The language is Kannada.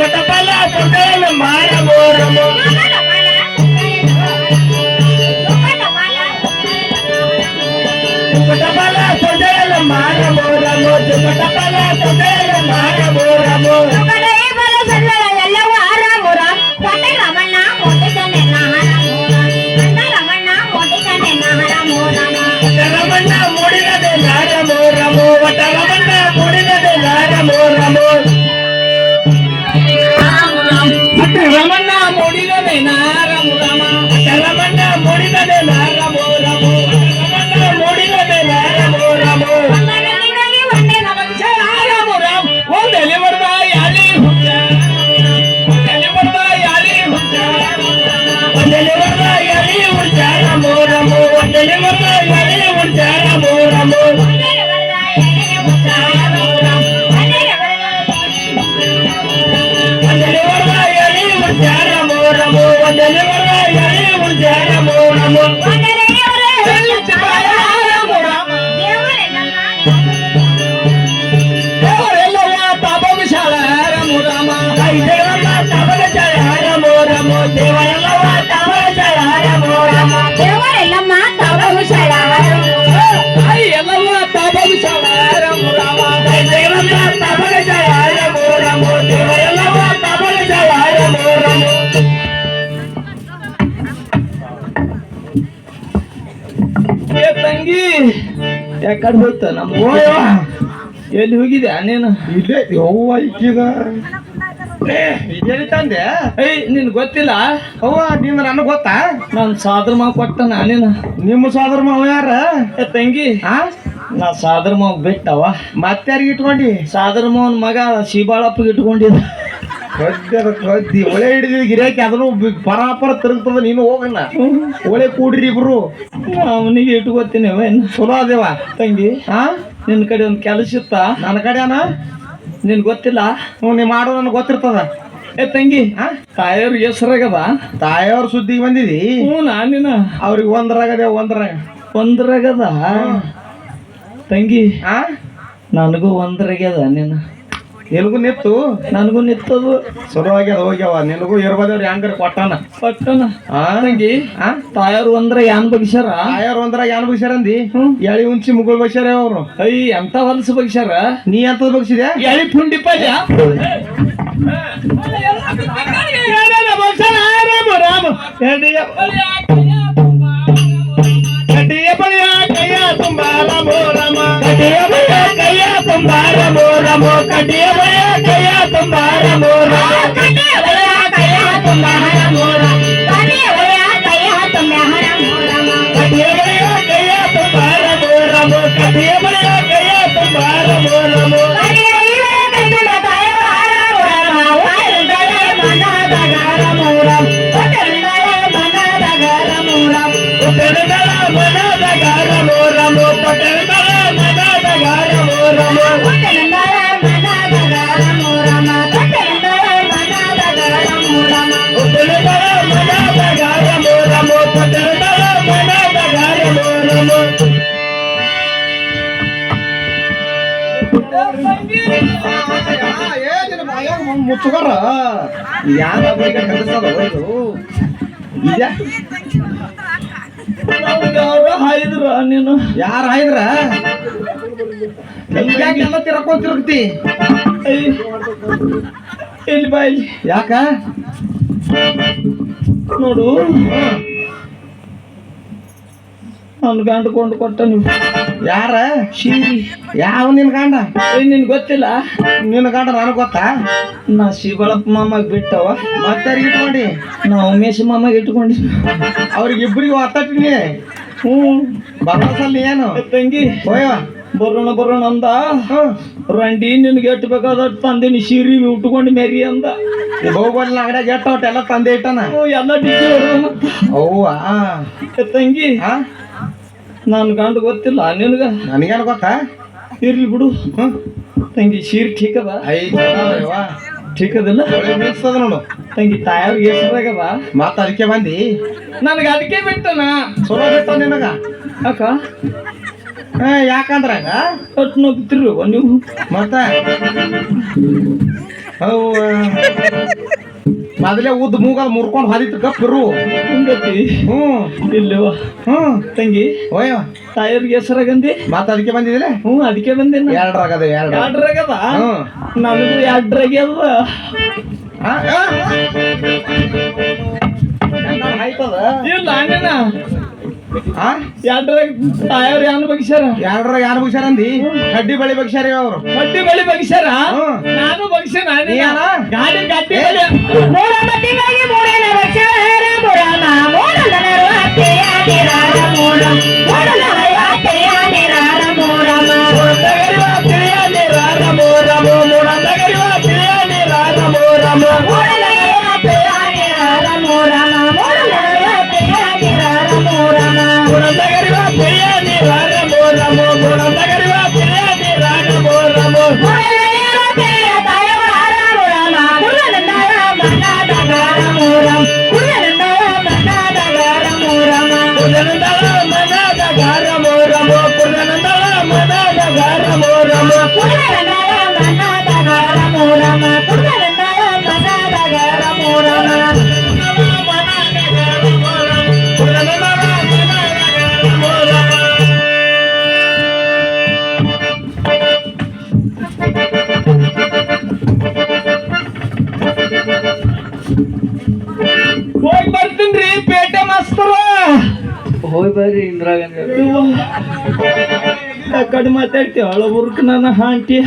ಜುಗಟಬಲ ಸೊಸೆಯನ್ನು ಮಾರಮೋ ರಮೋ ಜುಗಟಬಲ ಸೊಸೆಯನ್ನು ಮಾರಮೋ ರಮೋ ಜುಗಟಬಲ ಸೊಸೆಯನ್ನು ಮಾರಮೋ ರಮೋ ಎಲ್ಲವೂ ಆರಾಮುರ ಕೋಟೆ ರಮಣ್ಣ ಮೋಟಿಕನೆ ರಮಣ್ಣ ಮೋಟಿಕನೆ ರಮಣ್ಣ ಮೂಡಿನದೆ ನಾರಮೋ ರಮೋ ವಟ ರಮಣ್ಣ ಮೂಡಿನದೆ ನಾರಮೋ ರಮೋ ರಮಣ್ಣ ಮೂಡಿನದೆ ನಾರಮೋ ರಮ ರಮಣ್ಣ ಮೂಡಿನದೆ ನಾರಮೋ ರಮೋ ರಮಣ್ಣ ಮೂಡಿನದೆ ನಾರಮೋ ರಮೋ ಒಂದೆಲೆ ಬರ್ದ ಯಾಲಿ ಹುಚ್ಚ ಒಂದೆಲೆ ಬರ್ದ ಯಾಲಿ ಹುಚ್ಚ ಒಂದೆಲೆ ಬರ್ದ ಯಾಲಿ ಹುಚ್ಚ ರಮೋ ರಮೋ ಒಂದೆಲೆ ಬರ್ದ ಯಾಲಿ ಹುಚ್ಚ ರಮೋ ರಮೋ ಒಂದೆಲೆ ಬರ್ದ ಯಾಲಿ ಹುಚ್ಚ ರಮೋ ರಮೋ ಒಂದೆಲೆ ಬರ್ದ ಯಾಲಿ ಹುಚ್ಚ ರಮೋ ರಮೋ ಒಂದೆಲೆ ಬರ್ದ ಯಾಲಿ ಹುಚ್ಚ ರಮೋ ರಮೋ ದೇವರೆಲ್ಲಮ್ಮ ತಾವು ಶಾಳ ಎಲ್ಲವ ತಾಬಗ ಶಾಳ ರಮ ದೇವಮ್ಮ ತಾಬಗ ಶಾಳ ರಮೋ ದೇವರೆಲ್ಲವ ತಾಬಗ ಶಾಳ ರಮೋ ಏ ತಂಗಿ ಯಾಕಡೆ ಹೋಯ್ತ ನಮ್ಮ ಓಯವ ಎಲ್ಲಿ ಹೋಗಿದೆ ನೀನು ಇಲ್ಲೇ ಯವ್ವ ಈಗೀಗ ತಂದೆ ಏಯ್ ನಿನ್ ಗೊತ್ತಿಲ್ಲ ಅವ್ವ ನೀನು ನನಗೆ ಗೊತ್ತಾ ನಾನು ಸಾದ್ರ ಮಾವ ಕೊಟ್ಟ ನಾನೇನು ನಿಮ್ಮ ಸಾದ್ರ ಮಾವ ಯಾರ ತಂಗಿ ನಾ ಸಾದ್ರ ಮಾವ ಬಿಟ್ಟವ ಮತ್ತಾರಿಗೆ ಇಟ್ಕೊಂಡಿ ಸಾದ್ರ ಮಾವನ ಮಗ ಶಿಬಾಳಪ್ಪಗೆ ಇಟ್ಕೊಂಡಿದ್ದ ಕದ್ದಿ ಒಳೆ ಹಿಡಿದ ಗಿರಾಕಿ ಅದನ್ನು ಪರಾಪರ ತಿರುಗ್ತದ ನೀನು ಹೋಗಣ್ಣ ಒಳೆ ಕೂಡ್ರಿ ಇಬ್ರು ಅವನಿಗೆ ಇಟ್ಕೋತೀನಿ ಚಲೋ ಅದೇವ ತಂಗಿ ನಿನ್ ಕಡೆ ಒಂದು ಕೆಲಸ ಇತ್ತ ನನ್ನ ಕಡೆನ ನಿನ್ ಗೊತ್ತಿಲ್ಲ ನೀ ಮಾಡೋ ನನ್ಗೆ ಗೊತ್ತಿರ್ತದ ಏ ತಂಗಿ ತಾಯಿಯವ್ರ ಹೆಸರಾಗದ ತಾಯಿಯವ್ರ ಸುದ್ದಿಗೆ ಬಂದಿದಿ ನಾನಿನ ಅವ್ರಿಗೆ ಒಂದ್ರಾಗದ ಒಂದ್ರಾಗದ ತಂಗಿ ನನಗೂ ಒಂದ್ರಾಗ್ಯದ ನೀನು ನಿನಗೂ ನಿತ್ತು ನನಗೂ ನಿತ್ತದು ಚಲೋ ಆಗ್ಯದ ಹೋಗ್ಯಾವ ನಿನಗೂ ಇರ್ಬೋದವ್ರು ಹೆಂಗಾರ ಕೊಟ್ಟಾನ ತಂಗಿ ತಾಯವ್ರು ಒಂದ್ರ ಯಾನ್ ಬಗ್ಸ್ಯಾರ ತಾಯವ್ರು ಒಂದ್ರ ಯಾನ್ ಬಗ್ಸ್ಯಾರ ಅಂದಿ ಎಳಿ ಉಂಚಿ ಮುಗುಳ್ ಬಗ್ಸ್ಯಾರ ಅವ್ರು ಎಂತ ಹೊಲಸು ಬಗ್ಸ್ಯಾರ ನೀ ಎಂತದ್ ಬಗ್ಸಿದ್ಯಾ ಎಳಿ ಪುಂಡಿ ಪಲ್ಯ ಕಡ್ಡಿಯ ಬಳಿಯ ಕೈಯ ತುಂಬ ರಮೋ ರಮ ಕಡ್ಡಿಯ ಬಳಿಯ ಕೈಯ ತುಂಬ ರಮೋ ರಮೋ ಕಡ್ಡಿಯ ಬಳಿಯ ಕೈಯ ತುಂಬ ರಮೋ ರಮ ಕಡ್ಡಿಯ ಬಳಿಯ ಕೈಯ ತುಂಬ ರಮೋ ರಮ ಕಡ್ಡಿಯ ಬಳಿಯ ಕೈಯ ತುಂಬ ರಮೋ ರಮ ಕಡ್ಡಿಯ ಬಳಿಯ ಕೈಯ ತುಂಬ ರಮೋ ರಮೋ ಕಡ್ಡಿಯ ಬಳಿಯ ಕೈಯ ತುಂಬ ರಮೋ ರಮೋ ಮುಚ್ಚುಗಾರ ಯಾರ ಹಾಯ್ದ್ರ ನೀನು ಯಾರ ಹಾಯ್ದ್ರ ಎಲ್ಲ ತಿರಕೊಂಡ್ ತಿರುಗ್ತಿ ಇಲ್ಲಿ ಬಾ ಇಲ್ಲಿ ಯಾಕ ನೋಡು ಅವ್ನು ಗಂಡ ಕೊಂಡು ಕೊಟ್ಟ ನೀವು ಯಾರ ಶಿವಿ ಯಾವ ನಿನ್ ಗಂಡ ನಿನ್ ಗೊತ್ತಿಲ್ಲ ನಿನ್ನ ಗಂಡ ನನಗೆ ಗೊತ್ತಾ ನಾ ಶಿವಳಪ್ಪ ಮಾಮಾಗ ಬಿಟ್ಟವ ಮತ್ತೆ ಇಟ್ಕೊಂಡಿ ನಾ ಉಮೇಶ್ ಮಾಮಾಗ ಇಟ್ಕೊಂಡಿ ಅವ್ರಿಗಿಬ್ರಿಗೆ ಒತ್ತಟ್ಟಿನಿ ಬರಸಲ್ಲಿ ಏನು ತಂಗಿ ಹೋಯವ ಬರೋಣ ಅಂದ ರಂಡಿ ನಿನ್ಗೆ ಎಟ್ಟು ಬೇಕಾದ ತಂದಿನಿ ಸೀರಿ ಉಟ್ಕೊಂಡು ಮೆರಿ ಅಂದ ಹೋಗ್ಬಲ್ಲ ಅಂಗಡಿಯಾಗ ಎಟ್ಟವಟ್ಟೆಲ್ಲ ತಂದೆ ಇಟ್ಟನ ಎಲ್ಲ ಡಿಗ್ರಿ ಅವ್ವ ತಂಗಿ ನನ್ ಗಂಡ ಗೊತ್ತಿಲ್ಲ ನಿನ್ಗ ನನಗೇನು ಗೊತ್ತಾ ಇರ್ಲಿ ಬಿಡು ತಂಗಿ ಸೀರೆ ಠೀಕ್ ಅದ ಠೀಕ್ ಅದಲ್ಲ ನೋಡು ತಂಗಿ ತಾಯವ್ರ ಹೆಸರಾಗದ ಮತ್ತ ಅದಕ್ಕೆ ಬಂದಿ ನನಗೆ ಅದಕ್ಕೆ ಬಿಟ್ಟನ ಚಲೋ ಬಿಟ್ಟ ನಿನಗ ಅಕ್ಕ ಯಾಕಂದ್ರಾಗ ಕಟ್ ನೋಗ್ತಿರು ನೀವು ಮತ್ತ ಅವು ಮೊದಲೇ ಉದ್ದ ಮೂಗಲ್ ಮುರ್ಕೊಂಡು ಹಾದಿತ್ತು ಕಪ್ಪಿರು ಹಿಂಗತಿ ಇಲ್ಲವ ತಂಗಿ ಓಯ್ ತಾಯಿಯವ್ರಿಗೆ ಹೆಸರಾಗಂದಿ ಮತ್ತ ಅದಕ್ಕೆ ಬಂದಿದಿಲ್ಲ ಅದಕ್ಕೆ ಬಂದೇನ ಎರಡ್ರಾಗದ ಎರಡು ಎರಡ್ರಾಗದ ನನಗೂ ಎರಡ್ರಾಗ್ಯದ ಇಲ್ಲ ಅಣ್ಣನ ಎರಡ್ರಾಗ ತಾಯಿಯವ್ರು ಯಾನ್ ಬಗ್ಸ್ಯಾರ ಎರಡ್ರಾಗ ಯಾರು ಬಗ್ಸ್ಯಾರ ಅಂದಿ ಕಡ್ಡಿ ಬಳಿ ಬಗ್ಸ್ಯಾರ ಅವ್ರು ಬಡ್ಡಿ ಬಳಿ ಬಗ್ಸ್ಯಾರ ನಾನು ಬಗ್ಸ್ಯಾನ ಗಾಡಿ ಗಡ್ಡಿ ಬಳಿ ಮೂರ ಮಟ್ಟಿಗಾಗಿ ಮೂರೇನ ವಕ್ಷರ ಮುರಮ ಮೂರಲನರು ಅತ್ತೆಯ ನಿರಾರ ಮೂರ ಮೂರಲನರು ಅತ್ತೆಯ ನಿರಾರ ಮೂರಮ ಮೂಡಂದಗರಿವ ತಿಳಿಯ ನಿರಾರ ಮೂರಮ ಮೂಡಂದಗರಿವ ತಿಳಿಯ ನಿರಾರ ಮೂರಮ ಮೂರಲನರು ಅತ್ತೆಯ ನಿರಾರ ಮೂರಮ ಮೂರಲನರು ಅತ್ತೆಯ ನಿರಾರ ಮೂರಮ ಮೂಡಂದಗರಿವ ತಿಳಿಯ ನಿರಾರ ಮೂರಮ ಮೂಡಂದಗರಿವ ತಿಳಿಯ ನಿರಾರ ಮೂರಮ ಮೂರಲನರು ಅತ್ತೆಯ ತಾಯವಾರ ಮೂರಮ ಕುರ್ರನಂದರ ಮನದಗಾರ ಮೂರಮ ಕುರ್ರನಂದರ ಮನದಗಾರ ಮೂರಮ ಕುರ್ರನಂದಳ ಮನದಗಾರ ಮೂರಮ ಕುರ್ರನಂದಳ ಮನದಗಾರ ಮೂರಮ ಕುರ್ರನಂದರ ಮನದಗಾರ ಮೂರಮ ಕುರ್ರನಂದರ ಮನದಗಾರ ಮೂರಮ ಹೋಗಿ ಬರ್ತೀನ್ರಿ ಪೇಟೆ ಮಾಸ್ತರ ಹೋಗಿ ಬರ್ರಿ ಇಂದಿರಾ ಗಾಂಧಿ ಆ ಕಡೆ ಮಾತಾಡ್ತೀವಿ ಹಳ ಬುರ್ಕ್ ನನ್ನ ಹಾಂಟಿ